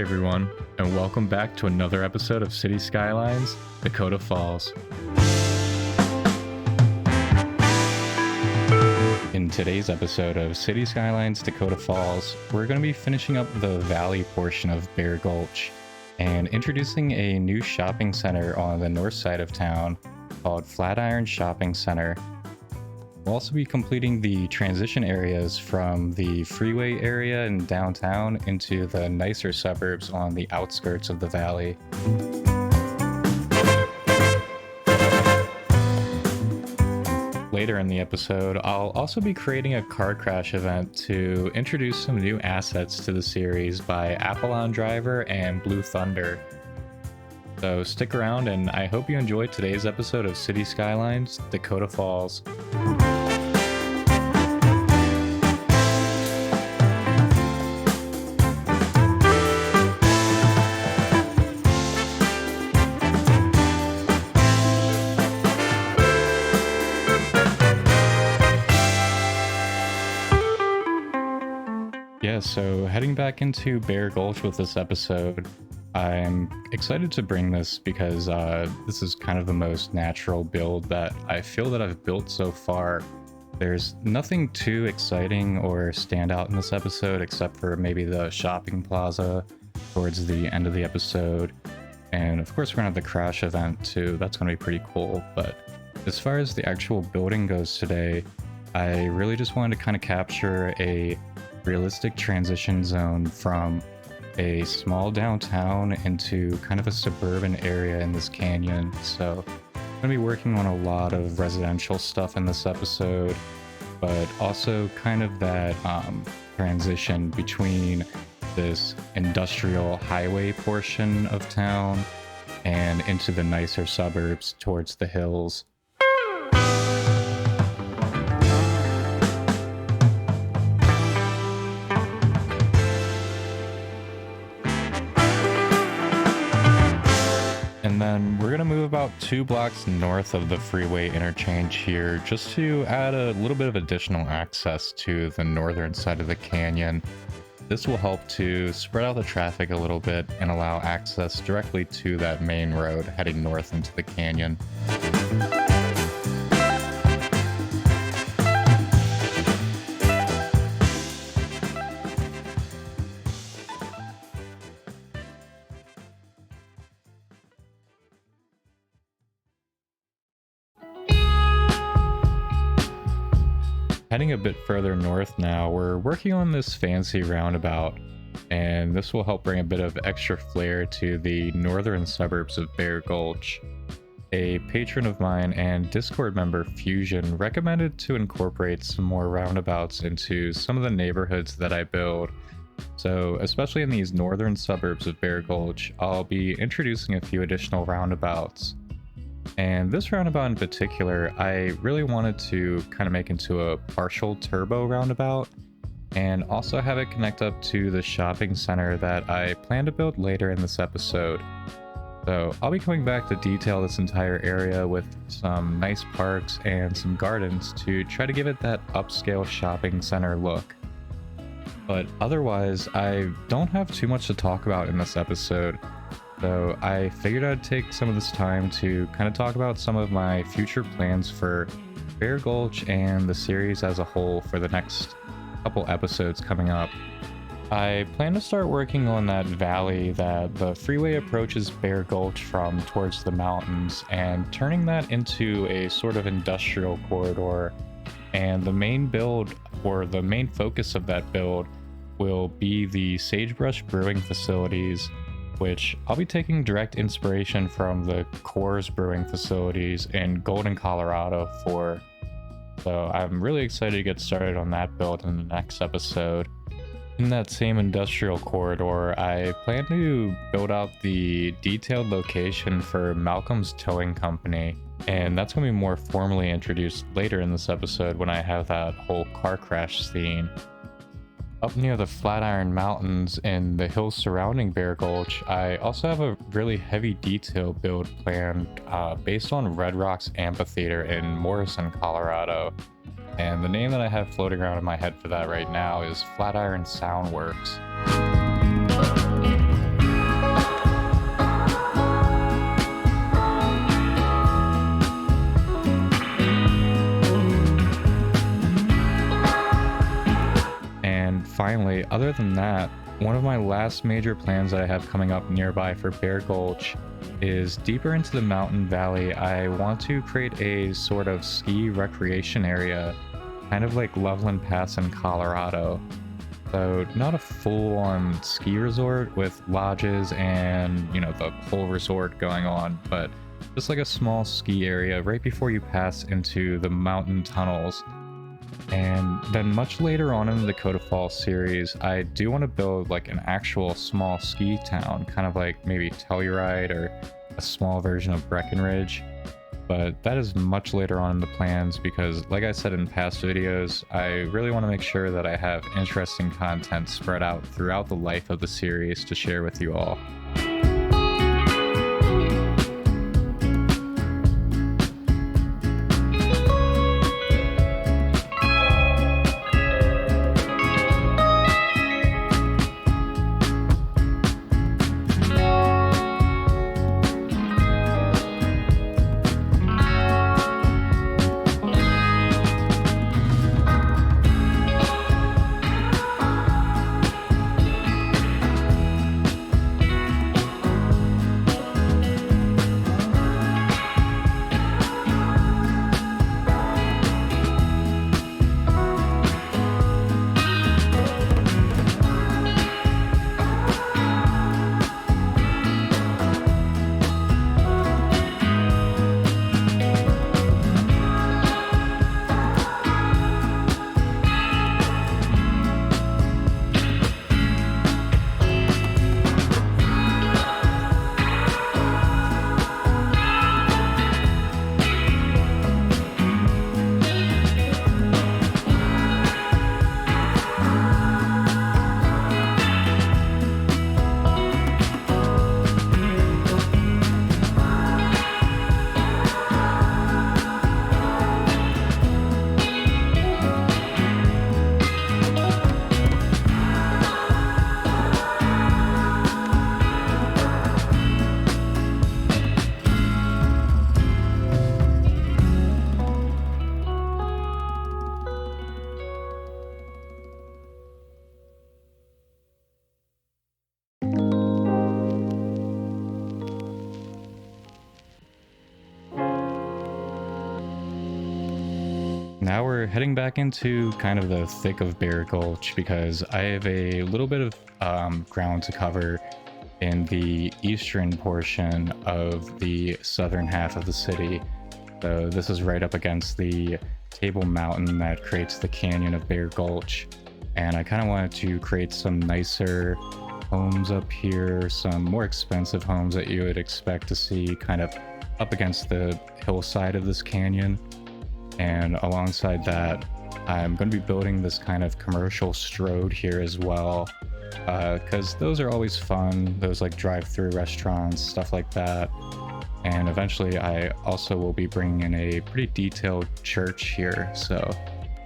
everyone, and welcome back to another episode of City Skylines Dakota Falls. In today's episode of City Skylines Dakota Falls, we're going to be finishing up the valley portion of Bear Gulch and introducing a new shopping center on the north side of town called Flatiron Shopping Center. We'll also be completing the transition areas from the freeway area in downtown into the nicer suburbs on the outskirts of the valley. Later in the episode, I'll also be creating a car crash event to introduce some new assets to the series by Apollon Driver and Blue Thunder. So stick around, and I hope you enjoyed today's episode of City Skylines Dakota Falls. So heading back into Bear Gulch with this episode, I'm excited to bring this because this is kind of the most natural build that I feel that I've built so far. There's nothing too exciting or stand out in this episode except for maybe the shopping plaza towards the end of the episode. And of course we're gonna have the crash event too. That's gonna be pretty cool. But as far as the actual building goes today, I really just wanted to kind of capture a realistic transition zone from a small downtown into kind of a suburban area in this canyon. So I'm going to be working on a lot of residential stuff in this episode, but also kind of that transition between this industrial highway portion of town and into the nicer suburbs towards the hills. And then we're going to move about 2 blocks north of the freeway interchange here just to add a little bit of additional access to the northern side of the canyon. This will help to spread out the traffic a little bit and allow access directly to that main road heading north into the canyon. Heading a bit further north now, we're working on this fancy roundabout, and this will help bring a bit of extra flair to the northern suburbs of Bear Gulch. A patron of mine and Discord member Fusion recommended to incorporate some more roundabouts into some of the neighborhoods that I build. So especially in these northern suburbs of Bear Gulch, I'll be introducing a few additional roundabouts. And this roundabout in particular, I really wanted to kind of make into a partial turbo roundabout and also have it connect up to the shopping center that I plan to build later in this episode. So I'll be coming back to detail this entire area with some nice parks and some gardens to try to give it that upscale shopping center look. But otherwise, I don't have too much to talk about in this episode. So I figured I'd take some of this time to kind of talk about some of my future plans for Bear Gulch and the series as a whole for the next couple episodes coming up. I plan to start working on that valley that the freeway approaches Bear Gulch from towards the mountains and turning that into a sort of industrial corridor. And the main build, or the main focus of that build, will be the Sagebrush Brewing facilities, which I'll be taking direct inspiration from the Coors Brewing facilities in Golden, Colorado for. So I'm really excited to get started on that build in the next episode. In that same industrial corridor, I plan to build out the detailed location for Malcolm's Towing Company, and that's going to be more formally introduced later in this episode when I have that whole car crash scene. Up near the Flatiron Mountains and the hills surrounding Bear Gulch, I also have a really heavy detail build planned based on Red Rocks Amphitheater in Morrison, Colorado. And the name that I have floating around in my head for that right now is Flatiron Soundworks. finally, other than that, one of my last major plans that I have coming up nearby for Bear Gulch is deeper into the mountain valley. I want to create a sort of ski recreation area, kind of like Loveland Pass in Colorado. So not a full-on ski resort with lodges and, the whole resort going on, but just like a small ski area right before you pass into the mountain tunnels. And then much later on in the Dakota Falls series, I do want to build like an actual small ski town, kind of like maybe Telluride or a small version of Breckenridge. But that is much later on in the plans because, like I said in past videos, I really want to make sure that I have interesting content spread out throughout the life of the series to share with you all. Now we're heading back into kind of the thick of Bear Gulch because I have a little bit of ground to cover in the eastern portion of the southern half of the city. So this is right up against the Table Mountain that creates the canyon of Bear Gulch. And I kind of wanted to create some nicer homes up here, some more expensive homes that you would expect to see kind of up against the hillside of this canyon. And alongside that, I'm going to be building this kind of commercial stroad here as well, because those are always fun, those like drive-through restaurants, stuff like that. And eventually I also will be bringing in a pretty detailed church here, so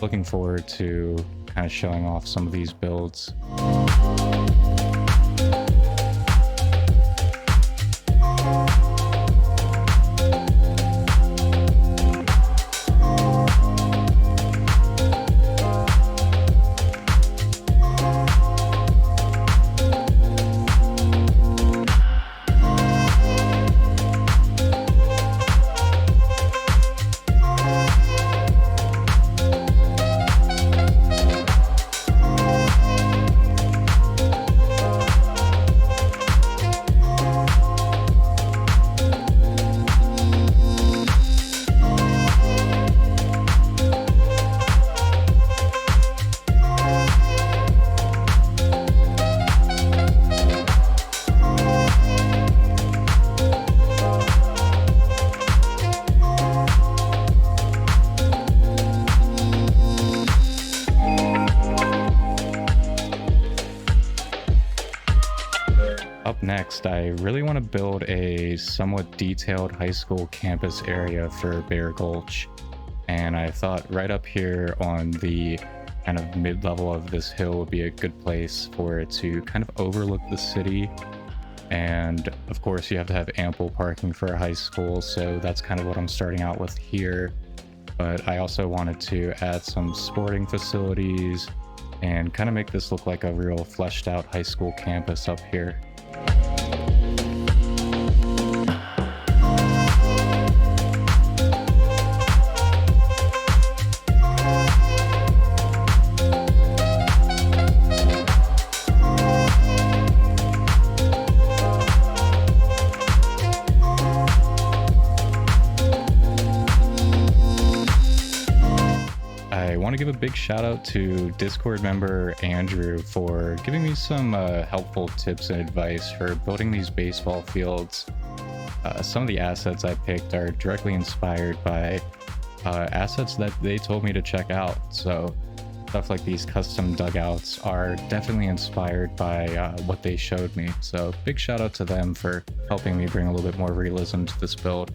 looking forward to kind of showing off some of these builds. Next, I really want to build a somewhat detailed high school campus area for Bear Gulch, and I thought right up here on the kind of mid-level of this hill would be a good place for it to kind of overlook the city. And of course you have to have ample parking for a high school, so that's kind of what I'm starting out with here. But I also wanted to add some sporting facilities, and kind of make this look like a real fleshed out high school campus up here. I want to give a big shout out to Discord member Andrew for giving me some helpful tips and advice for building these baseball fields. Some of the assets I picked are directly inspired by assets that they told me to check out. So stuff like these custom dugouts are definitely inspired by what they showed me. So big shout out to them for helping me bring a little bit more realism to this build.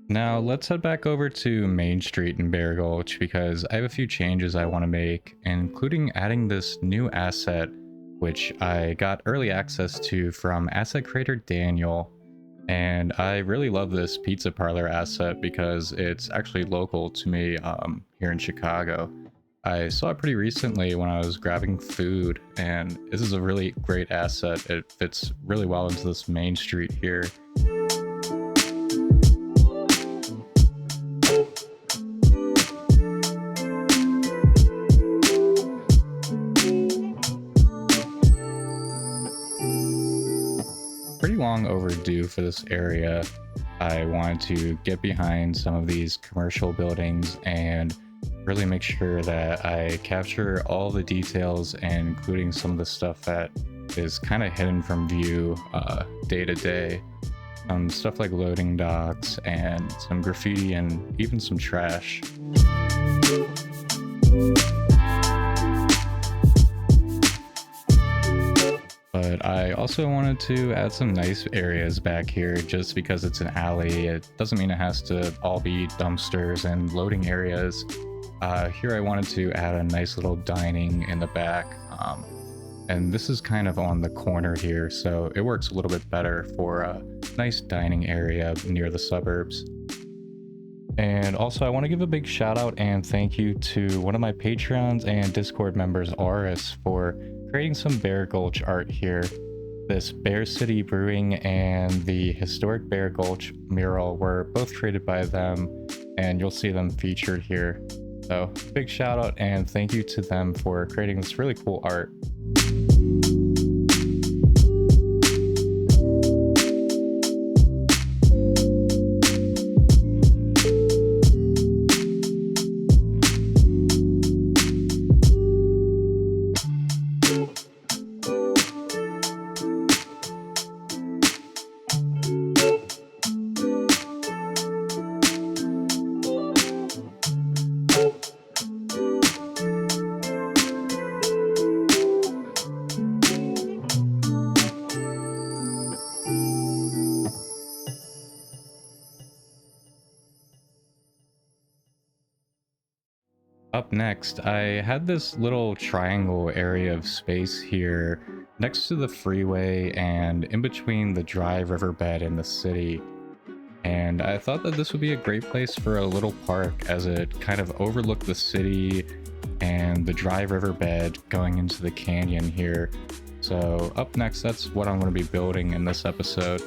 Now let's head back over to Main Street in Bear Gulch because I have a few changes I want to make, including adding this new asset, which I got early access to from asset creator Daniel. And I really love this pizza parlor asset because it's actually local to me here in Chicago. I saw it pretty recently when I was grabbing food, and this is a really great asset. It fits really well into this Main Street here. Pretty long overdue for this area. I wanted to get behind some of these commercial buildings and really make sure that I capture all the details, and including some of the stuff that is kind of hidden from view day to day. Stuff like loading docks and some graffiti and even some trash. But I also wanted to add some nice areas back here just because it's an alley. It doesn't mean it has to all be dumpsters and loading areas. Here I wanted to add a nice little dining in the back. And this is kind of on the corner here, so it works a little bit better for a nice dining area near the suburbs. And also I want to give a big shout out and thank you to one of my Patreons and Discord members, Aris, for creating some Bear Gulch art here. This Bear City Brewing and the historic Bear Gulch mural were both created by them, and you'll see them featured here. So big shout out and thank you to them for creating this really cool art. Up next, I had this little triangle area of space here next to the freeway and in between the dry riverbed and the city. And I thought that this would be a great place for a little park as it kind of overlooked the city and the dry riverbed going into the canyon here. So up next, that's what I'm going to be building in this episode.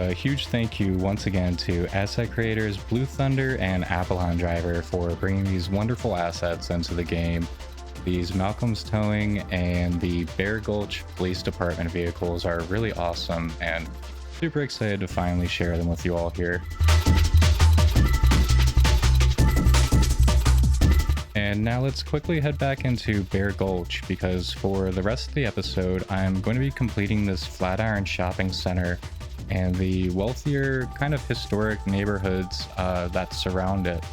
a huge thank you once again to asset creators Blue Thunder and Apollon Driver for bringing these wonderful assets into the game. These Malcolm's Towing and the Bear Gulch Police Department vehicles are really awesome, and super excited to finally share them with you all here. And now let's quickly head back into Bear Gulch, because for the rest of the episode I'm going to be completing this Flatiron Shopping Center and the wealthier kind of historic neighborhoods that surround it.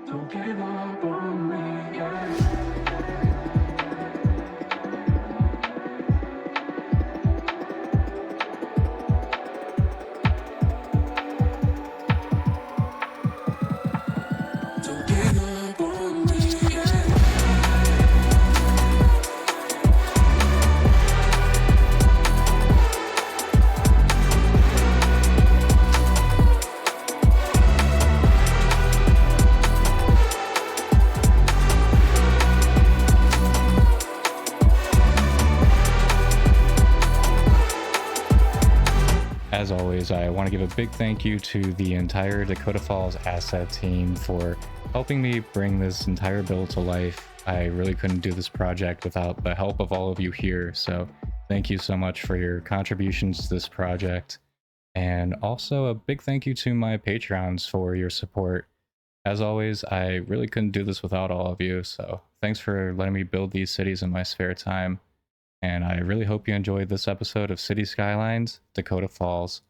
Don't give up on me, yeah. Don't give up on me, yeah. As always, I want to give a big thank you to the entire Dakota Falls asset team for helping me bring this entire build to life. I really couldn't do this project without the help of all of you here, so thank you so much for your contributions to this project. And also a big thank you to my Patreons for your support. As always, I really couldn't do this without all of you, so thanks for letting me build these cities in my spare time. And I really hope you enjoyed this episode of City Skylines Dakota Falls.